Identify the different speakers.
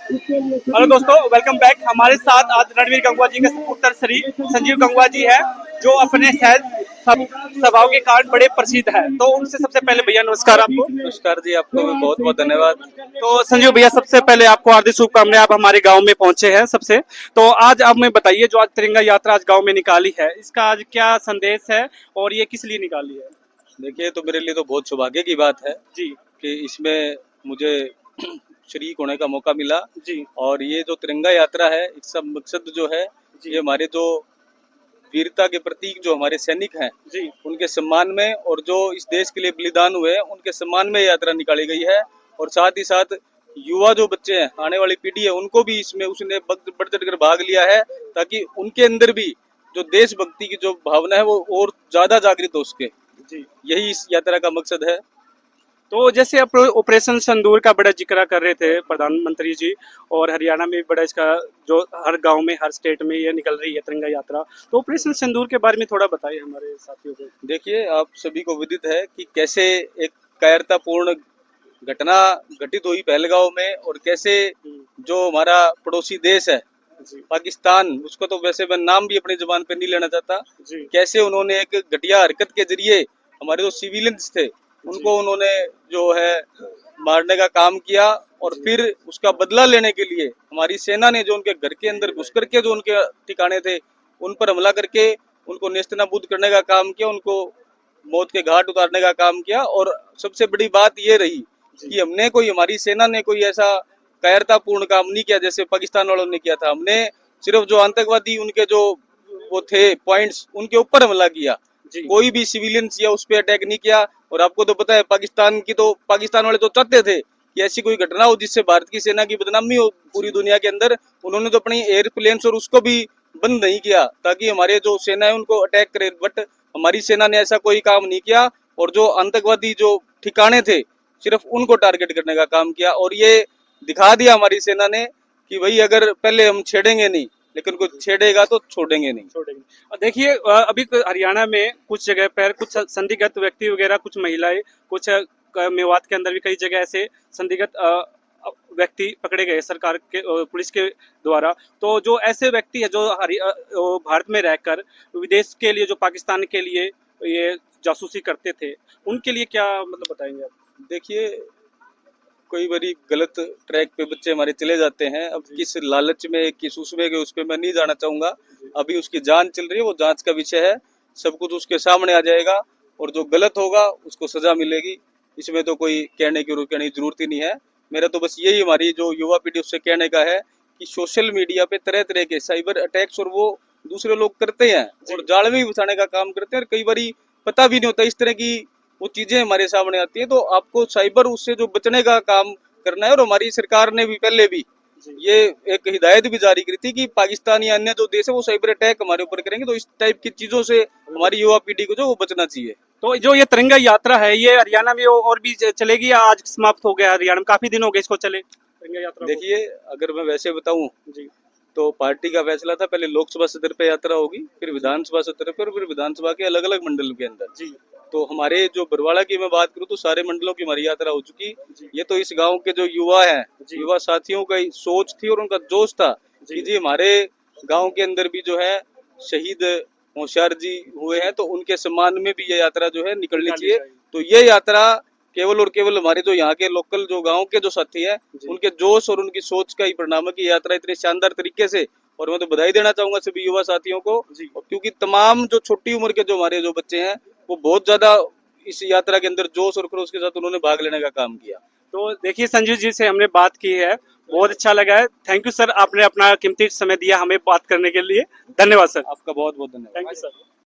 Speaker 1: Hello दोस्तों, welcome back. हमारे साथ आज रणवीर गंगवा जी का पुत्र श्री संजीव गंगवा जी है, जो अपने शायद स्वभाव के कारण बड़े प्रसिद्ध है। तो उनसे सबसे पहले भैया नमस्कार आपको।
Speaker 2: नमस्कार जी, आपको भी बहुत बहुत धन्यवाद।
Speaker 1: तो संजीव भैया, सबसे पहले आपको हार्दिक शुभकामनाएं। आप हमारे गांव में पहुंचे हैं सबसे। तो आज आप हमें बताइए, जो आज तिरंगा यात्रा आज गांव में निकाली है, इसका आज क्या संदेश है और ये किस लिए निकाली है?
Speaker 2: देखिए, तो मेरे लिए तो बहुत सौभाग्य की बात है
Speaker 1: जी
Speaker 2: कि इसमें मुझे शरीक होने का मौका मिला।
Speaker 1: जी
Speaker 2: और ये जो तिरंगा यात्रा है, इसका मकसद जो है,
Speaker 1: जी
Speaker 2: ये हमारे जो वीरता के प्रतीक जो हमारे सैनिक हैं,
Speaker 1: जी
Speaker 2: उनके सम्मान में, और जो इस देश के लिए बलिदान हुए हैं, उनके सम्मान में यात्रा निकाली गई है। और साथ ही साथ युवा जो बच्चे हैं, आने वाली पीढ़ी है, उनको भी इसमें उसने बढ़ चढ़ कर भाग लिया है, ताकि उनके अंदर भी जो देशभक्ति की जो भावना है वो और ज्यादा जागृत हो सके।
Speaker 1: जी।
Speaker 2: यही इस यात्रा का मकसद है।
Speaker 1: तो जैसे आप ऑपरेशन सिंदूर का बड़ा जिक्र कर रहे थे प्रधानमंत्री जी, और हरियाणा में भी बड़ा इसका, जो हर गांव में हर स्टेट में ये निकल रही है तिरंगा यात्रा। तो ऑपरेशन सिंदूर के बारे में थोड़ा बताइए हमारे साथियों को।
Speaker 2: देखिए, आप सभी को विदित है कि कैसे एक कायरतापूर्ण घटना घटित हुई पहलगांव में, और कैसे जो हमारा पड़ोसी देश है
Speaker 1: जी
Speaker 2: पाकिस्तान, उसको तो वैसे मैं नाम भी अपनी जुबान पे नहीं लेना चाहता,
Speaker 1: जी
Speaker 2: कैसे उन्होंने एक घटिया हरकत के जरिए हमारे जो सिविलियंस थे उनको उन्होंने जो है मारने का काम किया। और फिर उसका बदला लेने के लिए हमारी सेना ने जो उनके घर के अंदर घुस करके जो उनके ठिकाने थे उन पर हमला करके उनको नेस्तनाबूद करने का काम किया, उनको मौत के घाट उतारने का काम किया। और सबसे बड़ी बात ये रही कि हमारी सेना ने कोई ऐसा कायरतापूर्ण काम नहीं किया जैसे पाकिस्तान वालों ने किया था। हमने सिर्फ जो आतंकवादी उनके जो वो थे पॉइंट्स, उनके ऊपर हमला किया, कोई भी सिविलियंस या उस पर अटैक नहीं किया। और आपको तो पता है, पाकिस्तान वाले तो चाहते थे कि ऐसी कोई घटना हो जिससे भारत की सेना की बदनामी हो पूरी दुनिया के अंदर। उन्होंने तो अपनी एयरप्लेन्स और उसको भी बंद नहीं किया ताकि हमारे जो सेना है उनको अटैक करे, बट हमारी सेना ने ऐसा कोई काम नहीं किया। और जो आतंकवादी जो ठिकाने थे, सिर्फ उनको टारगेट करने का काम किया। और ये दिखा दिया हमारी सेना ने कि भाई, अगर पहले हम छेड़ेंगे नहीं, लेकिन कोई छेड़ेगा तो छोड़ेंगे नहीं।
Speaker 1: और देखिए, अभी हरियाणा में कुछ जगह पर कुछ संदिग्ध व्यक्ति वगैरह, कुछ महिलाएं, कुछ मेवात के अंदर भी कई जगह ऐसे संदिग्ध व्यक्ति पकड़े गए सरकार के, पुलिस के द्वारा। तो जो ऐसे व्यक्ति है जो भारत में रहकर विदेश के लिए, जो पाकिस्तान के लिए ये जासूसी करते थे, उनके लिए क्या मतलब बताएंगे आप?
Speaker 2: देखिए, कई बारी गलत ट्रैक पे बच्चे हमारे चले जाते हैं। अब किस लालच में, किस उसमें के, उस पर मैं नहीं जाना चाहूंगा। अभी उसकी जांच चल रही है, वो जांच का विषय है, सब कुछ उसके सामने आ जाएगा। और जो गलत होगा उसको सजा मिलेगी, इसमें तो कोई कहने की जरूरत ही नहीं है। मेरा तो बस यही हमारी जो युवा पीढ़ी उससे कहने का है कि सोशल मीडिया पे तरह तरह के साइबर अटैक्स और वो दूसरे लोग करते हैं और जाल में बिछाने का काम करते हैं। और कई बारी पता भी नहीं होता, इस तरह की वो चीजें हमारे सामने आती है। तो आपको साइबर उससे जो बचने का काम करना है। और हमारी सरकार ने भी पहले भी ये एक हिदायत भी जारी की थी कि पाकिस्तान या अन्य जो देश है वो साइबर अटैक हमारे ऊपर करेंगे, तो इस टाइप की चीजों से हमारी युवा पीढ़ी को जो वो बचना चाहिए।
Speaker 1: तो जो ये तिरंगा यात्रा है, ये हरियाणा में और भी चलेगी या आज समाप्त हो गया? हरियाणा में काफी दिन हो गए इसको चले, तिरंगा यात्रा को।
Speaker 2: देखिए, अगर मैं वैसे बताऊं
Speaker 1: जी
Speaker 2: तो पार्टी का फैसला था, पहले लोकसभा सदर पे यात्रा होगी, फिर विधानसभा सदर पे, और फिर विधानसभा के अलग अलग मंडल के अंदर।
Speaker 1: जी
Speaker 2: तो हमारे जो बरवाड़ा की मैं बात करूं तो सारे मंडलों की हमारी यात्रा हो चुकी। ये तो इस गांव के जो युवा हैं, युवा साथियों का सोच थी और उनका जोश था कि जी हमारे गांव के अंदर भी जो है शहीद होशियार जी हुए हैं, तो उनके सम्मान में भी ये यात्रा जो है निकलनी चाहिए। तो ये यात्रा केवल और केवल हमारे जो यहाँ के लोकल जो गांव के जो साथी हैं, उनके जोश और उनकी सोच का ही परिणाम है कि यात्रा इतने शानदार तरीके से। और मैं तो बधाई देना चाहूंगा सभी युवा साथियों को, क्योंकि तमाम जो छोटी उम्र के जो हमारे जो बच्चे हैं वो बहुत ज्यादा इस यात्रा के अंदर जोश और खरोश के साथ उन्होंने भाग लेने का काम किया।
Speaker 1: तो देखिए, संजीव जी से हमने बात की है, बहुत अच्छा लगा है। थैंक यू सर, आपने अपना कीमती समय दिया हमें बात करने के लिए। धन्यवाद सर।
Speaker 2: आपका बहुत बहुत धन्यवाद।
Speaker 1: Thank you sir.